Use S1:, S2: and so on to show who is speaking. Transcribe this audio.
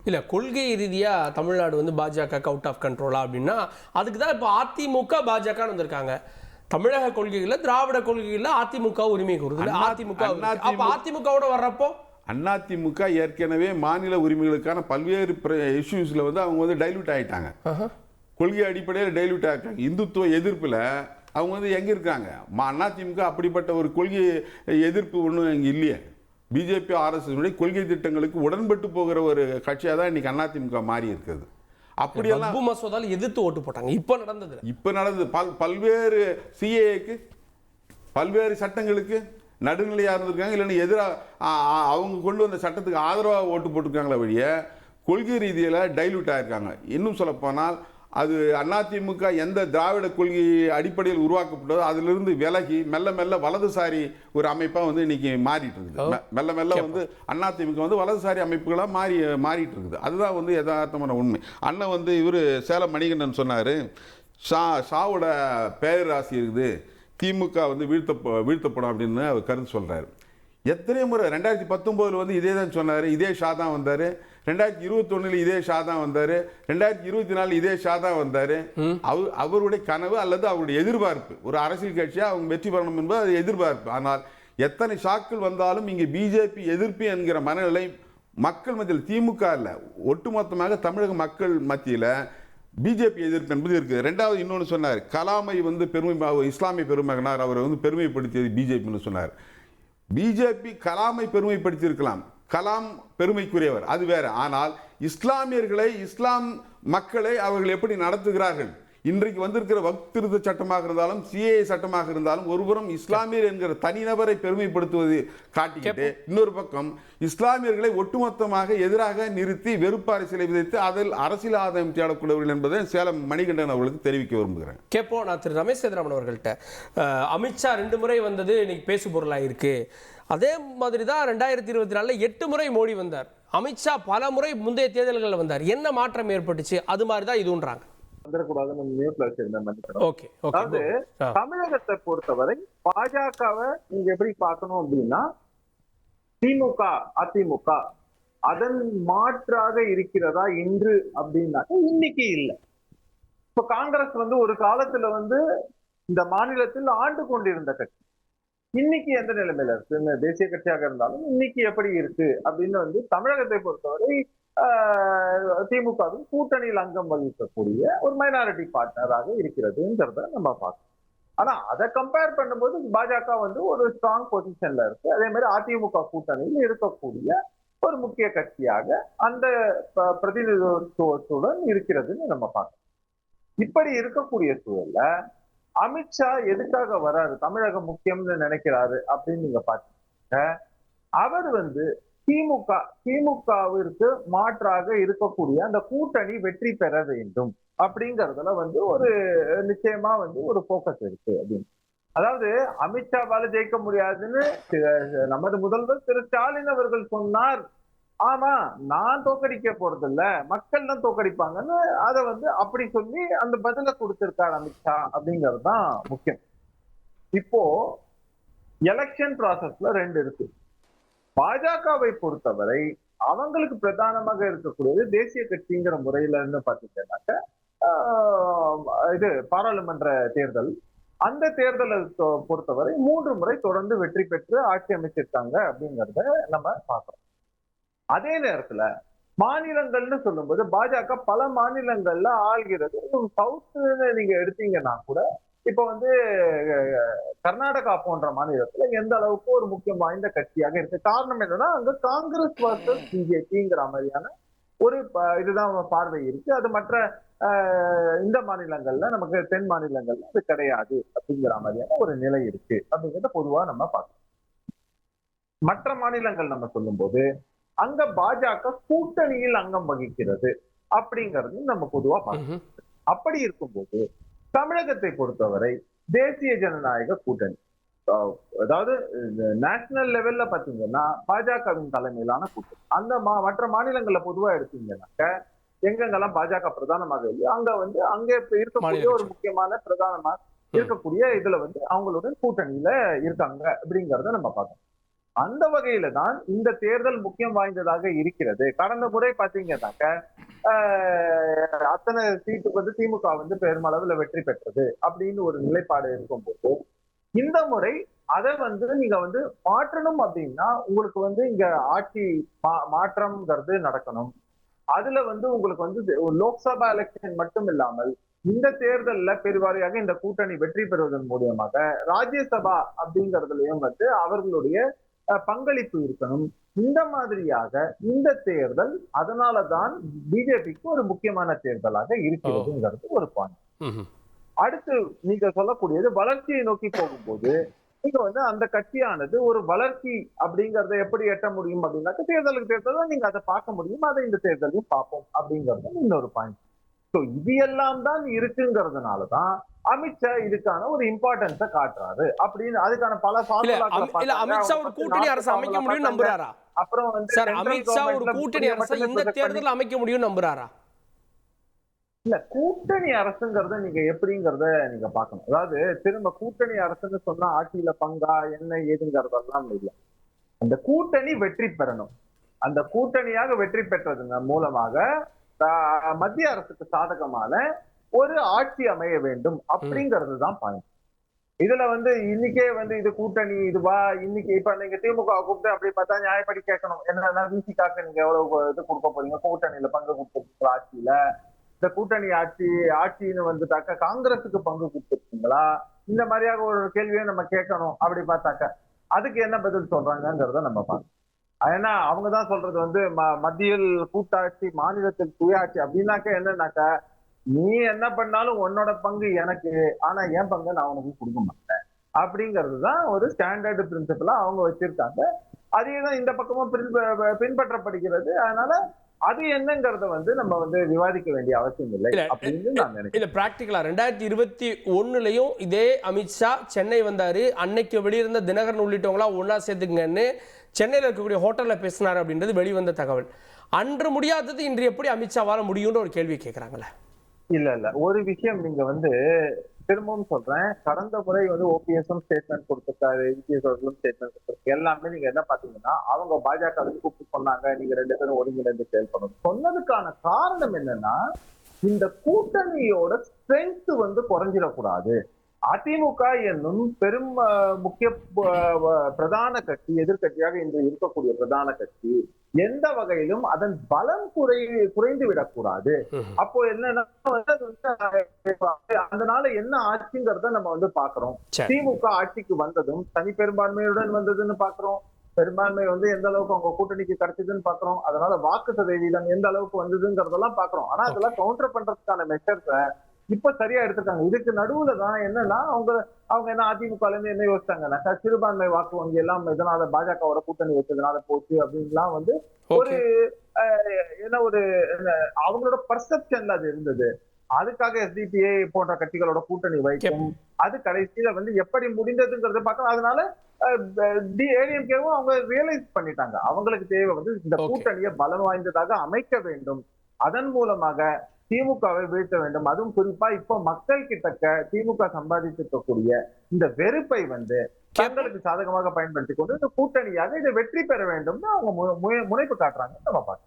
S1: இல்லை, கொள்கை ரீதியாக தமிழ்நாடு வந்து பாஜக அவுட் ஆஃப் கண்ட்ரோலா அப்படின்னா அதுக்கு தான் இப்போ அதிமுக பாஜகன்னு வந்திருக்காங்க. தமிழக கொள்கைகளில் திராவிட கொள்கைகளில் அதிமுக உரிமை கூறுது. அதிமுகவோட வர்றப்போ
S2: அதிமுக ஏற்கனவே மாநில உரிமைகளுக்கான பல்வேறு இஷ்யூஸ்ல வந்து அவங்க வந்து டைல்யூட் ஆயிட்டாங்க. கொள்கை அடிப்படையில் டைல்யூட் ஆகிட்டாங்க. இந்துத்துவ எதிர்ப்பில் அவங்க வந்து எங்கே இருக்காங்க? அதிமுக அப்படிப்பட்ட ஒரு கொள்கை எதிர்ப்பு ஒன்றும் இங்கே இல்லையே. பிஜேபி ஆர்எஸ்எஸ் கொள்கை திட்டங்களுக்கு உடன்பட்டு போகிற ஒரு கட்சியாக தான் இன்னைக்கு அதிமுக மாறி இருக்கிறது. அப்படியெல்லாம்
S1: மசோதாவில் எதிர்த்து ஓட்டு போட்டாங்க. இப்போ நடந்தது
S2: பல்வேறு சிஏஏக்கு பல்வேறு சட்டங்களுக்கு நடுநிலையாக இருந்திருக்காங்க. இல்லைன்னா எதிராக அவங்க கொண்டு வந்த சட்டத்துக்கு ஆதரவாக ஓட்டு போட்டிருக்காங்களே வழிய கொள்கை ரீதியில் டைல்யூட் ஆகிருக்காங்க. இன்னும் சொல்லப்போனால் அது அதிமுக எந்த திராவிட கொள்கை அடிப்படையில் உருவாக்கப்பட்டதோ அதிலிருந்து விலகி மெல்ல மெல்ல வலதுசாரி ஒரு அமைப்பாக வந்து இன்னைக்கு மாறிட்டு இருக்குது. மெல்ல மெல்ல வந்து அதிமுக வந்து வலதுசாரி அமைப்புகளாக மாறிட்டு இருக்குது. அதுதான் வந்து யதார்த்தமான உண்மை. அண்ணன் வந்து இவர் சேலம் மணிகண்டன் சொன்னார், ஷாவோட பேராசி இருக்குது, திமுக வந்து வீழ்த்தப்படும் அப்படின்னு அவர் கருத்து சொல்கிறார். எத்தனை முறை 2019 வந்து இதே தான் சொன்னார், இதே ஷா தான் வந்தார். 2021 இதே ஷா தான் வந்தார். 2024 இதே ஷா தான் வந்தார். அவருடைய கனவு அல்லது அவருடைய எதிர்பார்ப்பு ஒரு அரசியல் கட்சியாக அவங்க வெற்றி பெறணும் என்பது அது எதிர்பார்ப்பு. ஆனால் எத்தனை ஷாக்கள் வந்தாலும் இங்கே பிஜேபி எதிர்ப்பு என்கிற மனநிலை மக்கள் மத்தியில், திமுக இல்லை ஒட்டுமொத்தமாக தமிழக மக்கள் மத்தியில் பிஜேபி எதிர்ப்பு என்பது இருக்குது. ரெண்டாவது இன்னொன்று சொன்னார், கலாமை வந்து இஸ்லாமிய பெருமகனார் அவரை வந்து பெருமைப்படுத்தியது பிஜேபின்னு சொன்னார். பிஜேபி கலாமை பெருமைப்படுத்தியிருக்கலாம், கலாம் பெருமைக்குரியவர், அது வேற. ஆனால் இஸ்லாமியர்களை, இஸ்லாம் மக்களை அவர்கள் எப்படி நடத்துகிறார்கள்? இன்றைக்கு வந்திருக்கிற வக்ஃப் திருத்த சட்டமாக இருந்தாலும் சிஏஏ சட்டமாக இருந்தாலும் ஒருபுறம் இஸ்லாமியர் என்கிற தனிநபரை பெருமைப்படுத்துவது காட்டிக்கிட்டு, இன்னொரு பக்கம் இஸ்லாமியர்களை ஒட்டுமொத்தமாக எதிராக நிறுத்தி வெறுப்பு அரசியலை விதைத்து அதில் அரசியல் ஆதாயம் தேடக்கூடியவர்கள் என்பதை சேலம் மணிகண்டன் அவர்களுக்கு தெரிவிக்க விரும்புகிறேன்.
S1: கேட்போம். நான் திரு ரமேஷ் சேதுராமன் அவர்கள்ட்ட, அமித்ஷா 2 முறை வந்தது இன்னைக்கு பேசு பொருளாக இருக்கு. அதே மாதிரி தான் 2024 8 முறை மோடி வந்தார். அமித்ஷா பல முறை முந்தைய தேர்தல்களில் வந்தார். என்ன மாற்றம் ஏற்பட்டுச்சு? அது மாதிரி தான் இதுன்றாங்க.
S3: அதாவது தமிழகத்தை பொறுத்தவரை பாஜகவை நீங்க எப்படி பார்க்கணும் அப்படின்னா, திமுக அதிமுக அதன் மாற்றாக இருக்கிறதா இன்று அப்படின்னா இன்னைக்கு இல்லை. இப்ப காங்கிரஸ் வந்து ஒரு காலத்துல வந்து இந்த மாநிலத்தில் ஆண்டு கொண்டிருந்த கட்சி இன்னைக்கு எந்த நிலைமையில இருக்கு? தேசிய கட்சியாக இருந்தாலும் இன்னைக்கு எப்படி இருக்கு அப்படின்னு வந்து தமிழகத்தை பொறுத்தவரை திமுகவின் கூட்டணியில் அங்கம் வகிக்கக்கூடிய ஒரு மைனாரிட்டி பார்ட்னராக இருக்கிறதுங்கிறத நம்ம பார்க்கணும். ஆனா அதை கம்பேர் பண்ணும்போது பாஜக வந்து ஒரு ஸ்ட்ராங் பொசிஷன்ல இருக்கு. அதே மாதிரி அதிமுக கூட்டணியில் இருக்கக்கூடிய ஒரு முக்கிய கட்சியாக அந்த பிரதிநிதித்துவத்துடன் இருக்கிறதுன்னு நம்ம பார்க்கணும். இப்படி இருக்கக்கூடிய சூழல்ல அமித்ஷா எதுக்காக வராரு, தமிழகம் முக்கியம்னு நினைக்கிறாரு அப்படின்னு நீங்க பாத்தீங்க. அவர் வந்து திமுகவிற்கு மாற்றாக இருக்கக்கூடிய அந்த கூட்டணி வெற்றி பெற வேண்டும் அப்படிங்கறதுல வந்து ஒரு நிச்சயமா வந்து ஒரு போக்கஸ் இருக்கு அப்படின்னு. அதாவது அமித்ஷாவால ஜெயிக்க முடியாதுன்னு நமது முதல்வர் திரு ஸ்டாலின் அவர்கள் சொன்னார். ஆமா, நான் தோக்கடிக்க போறது இல்ல, மக்கள் தான் தோக்கடிப்பாங்கன்னு அதை வந்து அப்படி சொல்லி அந்த பதில கொடுத்திருக்காரு அமித்ஷா அப்படிங்கிறது தான் முக்கியம். இப்போ எலெக்ஷன் ப்ராசஸ்ல 2 இருக்கு. பாஜகவை பொறுத்தவரை அவங்களுக்கு பிரதானமாக இருக்கக்கூடியது தேசிய கட்சிங்கிற முறையில இருந்து பாத்தீங்கன்னாக்க இது பாராளுமன்ற தேர்தல். அந்த தேர்தலை பொறுத்தவரை 3 முறை தொடர்ந்து வெற்றி பெற்று ஆட்சி அமைச்சிருக்காங்க அப்படிங்கிறத நம்ம பார்க்கிறோம். அதே நேரத்துல மாநிலங்கள்னு சொல்லும்போது பாஜக பல மாநிலங்கள்ல ஆள்கிறது. சவுத் நீங்க எடுத்தீங்கன்னா கூட இப்ப வந்து கர்நாடகா போன்ற மாநிலத்துல எந்த அளவுக்கு ஒரு முக்கியம் வாய்ந்த கட்சியாக இருக்கு. காரணம் என்னன்னா அங்க காங்கிரஸ் வர்சஸ் பிஜேபிங்கிற மாதிரியான ஒரு இதுதான் பார்வை இருக்கு. அது மற்ற இந்த மாநிலங்கள்ல நமக்கு தென் மாநிலங்கள்ல அது கிடையாது அப்படிங்கிற மாதிரியான ஒரு நிலை இருக்கு அப்படிங்கிறத பொதுவா நம்ம பார்க்கணும். மற்ற மாநிலங்கள் நம்ம சொல்லும் போது அங்க பாஜக கூட்டணியில் அங்கம் வகிக்கிறது அப்படிங்கிறது நம்ம பொதுவா பார்க்கணும். அப்படி இருக்கும்போது தமிழகத்தை பொறுத்தவரை தேசிய ஜனநாயக கூட்டணி, அதாவது நேஷனல் லெவல்ல பாத்தீங்கன்னா பாஜகவின் தலைமையிலான கூட்டணி. அந்த மற்ற மாநிலங்கள்ல பொதுவா எடுத்தீங்கன்னாக்க எங்கெங்கெல்லாம் பாஜக பிரதானமாக இல்லையோ அங்க வந்து அங்க இருக்கக்கூடிய ஒரு முக்கியமான பிரதானமாக இருக்கக்கூடிய இதுல வந்து அவங்களுடன் கூட்டணியில இருக்காங்க அப்படிங்கிறத நம்ம பார்க்கணும். அந்த வகையில தான் இந்த தேர்தல் முக்கியம் வாய்ந்ததாக இருக்கிறது. கடந்த முறை பாத்தீங்கன்னாக்க அத்தனை சீட்டுக்கு வந்து திமுக வந்து பெருமளவுல வெற்றி பெற்றது அப்படின்னு ஒரு நிலைப்பாடு இருக்கும்போது, இந்த முறை அதை வந்து நீங்க வந்து மாற்றணும் அப்படின்னா உங்களுக்கு வந்து இங்க ஆட்சி மாற்றம்ங்கிறது நடக்கணும். அதுல வந்து உங்களுக்கு வந்து லோக்சபா எலெக்ஷன் மட்டும் இல்லாமல் இந்த தேர்தல்ல பெருவாரியாக இந்த கூட்டணி வெற்றி பெறுவதன் மூலியமாக ராஜ்யசபா அப்படிங்கறதுலயும் வந்து அவர்களுடைய பங்களிப்பு இருக்கணும். இந்த மாதிரியாக இந்த தேர்தல் அதனாலதான் பிஜேபிக்கு ஒரு முக்கியமான தேர்தலாக இருக்கிறதுங்கிறது ஒரு பாயிண்ட். அடுத்து நீங்க சொல்லக்கூடியது வளர்ச்சியை நோக்கி போகும்போது நீங்க வந்து அந்த கட்சியானது ஒரு வளர்ச்சி அப்படிங்கறத எப்படி எட்ட முடியும் அப்படின்னாக்க தேர்தலுக்கு தேர்தல் நீங்க அதை பார்க்க முடியும். அதை இந்த தேர்தலையும் பார்ப்போம் அப்படிங்கிறது இன்னொரு பாயிண்ட். சோ இது எல்லாம் தான் இருக்குங்கிறதுனாலதான் அமித்ஷா இதுக்கான ஒரு இம்பார்ட்டன்ஸ காட்டுறாரு அப்படின்னு அதுக்கான பல
S1: அமித்ஷா ஒரு கூட்டணி அரசு அமைக்க முடியும் நம்புறாரா?
S3: அப்புறம் வந்து
S1: சார், அமித்ஷா ஒரு கூட்டணி அரசு இந்த தேர்தலில் அமைக்க முடியும் நம்புறாரா?
S3: இல்ல, கூட்டணி அரசுங்கிறத நீங்க எப்படிங்கிறத நீங்க பார்க்கணும். அதாவது திரும்ப கூட்டணி அரசுன்னு சொன்னா ஆட்சியில பங்கா என்ன ஏதுங்கிறதெல்லாம் இல்லை. அந்த கூட்டணி வெற்றி பெறணும். அந்த கூட்டணியாக வெற்றி பெற்றதுங்க மூலமாக மத்திய அரசுக்கு சாதகமான ஒரு ஆட்சி அமைய வேண்டும் அப்படிங்கிறது தான் பாயிண்ட். இதுல வந்து இன்னைக்கே வந்து இது கூட்டணி இதுவா இன்னைக்கு இப்ப நீங்க திமுக கூப்பிட்டு அப்படி பார்த்தா நியாயப்படி கேட்கணும். என்னன்னா விசிகாக்கு நீங்க எவ்வளவு இது கொடுக்க போறீங்க, கூட்டணியில பங்கு கொடுத்துருக்கீங்களா, ஆட்சியில இந்த கூட்டணி ஆட்சின்னு வந்துட்டாக்க காங்கிரஸுக்கு பங்கு கொடுத்துருக்கீங்களா, இந்த மாதிரியாக ஒரு கேள்வியை நம்ம கேட்கணும். அப்படி பார்த்தாக்க அதுக்கு என்ன பதில் சொல்றாங்கிறத நம்ம பார்க்கணும். ஏன்னா அவங்கதான் சொல்றது வந்து மத்தியில் கூட்டாட்சி மாநிலத்தில் சுயாட்சி அப்படின்னாக்க என்னன்னாக்க நீ என்ன பண்ணாலும் உன்னோட பங்கு எனக்கு, ஆனா என் பங்கு நான் உனக்கு கொடுக்க மாட்டேன் அப்படிங்கிறது தான் ஒரு ஸ்டாண்டர்டு பிரின்சிபலா அவங்க வச்சிருக்காங்க. அதேதான் இந்த பக்கமும் பின்பற்றப்படுகிறது. அதனால அது என்னங்கிறத வந்து நம்ம வந்து விவாதிக்க வேண்டிய அவசியம் இல்லை அப்படின்னு நான் நினைக்கிறேன்.
S1: இல்ல, பிராக்டிகலா 2021லயும் இதே அமித்ஷா சென்னை வந்தாரு. அன்னைக்கு வெளியிருந்த தினகரன் உள்ளிட்டவங்களா ஒன்னா சேர்த்துக்கங்கன்னு சென்னையில் இருக்கக்கூடிய ஹோட்டல்ல பேசினார் அப்படின்றது வெளிவந்த தகவல். அன்று முடியாதது இன்று எப்படி அமித்ஷாவால முடியும்னு ஒரு கேள்வி கேட்கிறாங்களே.
S3: இல்ல ஒரு விஷயம் நீங்க வந்து திரும்பவும் சொல்றேன். கடந்த முறை வந்து ஓபிஎஸும் ஸ்டேட்மெண்ட் கொடுத்திருக்காரு, இபிஎஸ் அவர்களும் ஸ்டேட்மெண்ட் கொடுத்திருக்கு. எல்லாமே நீங்க என்ன பாத்தீங்கன்னா அவங்க பாஜக கூப்பிட்டு சொன்னாங்க நீங்க 2 பேரும் ஒருங்கிணைந்து செயல்படும். சொன்னதுக்கான காரணம் என்னன்னா இந்த கூட்டணியோட ஸ்ட்ரென்த் வந்து குறைஞ்சிடக்கூடாது. அதிமுக என்னும் பெரும் முக்கிய பிரதான கட்சி, எதிர்கட்சியாக இன்று இருக்கக்கூடிய பிரதான கட்சி எந்த வகையிலும் அதன் பலம் குறைந்து விடக்கூடாது. அப்போ என்னன்னா அதனால என்ன ஆட்சிங்கிறத நம்ம வந்து பாக்குறோம். திமுக ஆட்சிக்கு வந்ததும் தனி பெரும்பான்மையுடன் வந்ததுன்னு பாக்குறோம். பெரும்பான்மை வந்து எந்த அளவுக்கு அவங்க கூட்டணிக்கு கிடைச்சதுன்னு பாக்குறோம். அதனால வாக்கு சதவீதம் எந்த அளவுக்கு வந்ததுங்கிறதெல்லாம் பாக்குறோம். ஆனா அதெல்லாம் கவுண்டர் பண்றதுக்கான மெஷர்ஸ இப்ப சரியா எடுத்துட்டாங்க. இதுக்கு நடுவுல தான் என்னன்னா அவங்க என்ன அதிமுக இருந்து என்ன யோசிச்சாங்கன்னா சிறுபான்மை வாக்கு வங்கி எல்லாம் இதனால பாஜகவோட கூட்டணி வச்சதுனால போச்சு அப்படின்லாம் வந்து ஒரு என்ன ஒரு அவங்களோட பர்செப்ஷன்ல அது இருந்தது. அதுக்காக எஸ்டிபிஐ போன்ற கட்சிகளோட கூட்டணி வைக்கும். அது கடைசியில வந்து எப்படி முடிந்ததுங்கிறத பார்க்கலாம். அதனால ஏடிஎம்கேவும் அவங்க ரியலைஸ் பண்ணிட்டாங்க அவங்களுக்கு தேவை வந்து இந்த கூட்டணியை பலம் வாய்ந்ததாக அமைக்க வேண்டும். அதன் மூலமாக திமுகவை வீழ்த்த வேண்டும். அதுவும் குறிப்பா இப்ப மக்கள் கிட்டக்க திமுக சம்பாதித்திருக்கக்கூடிய இந்த வெறுப்பை வந்து தங்களுக்கு சாதகமாக பயன்படுத்திக் கொண்டு இந்த கூட்டணியாக இதை வெற்றி பெற வேண்டும் அவங்க முனைப்பு காட்டுறாங்க. நம்ம பார்க்கலாம்.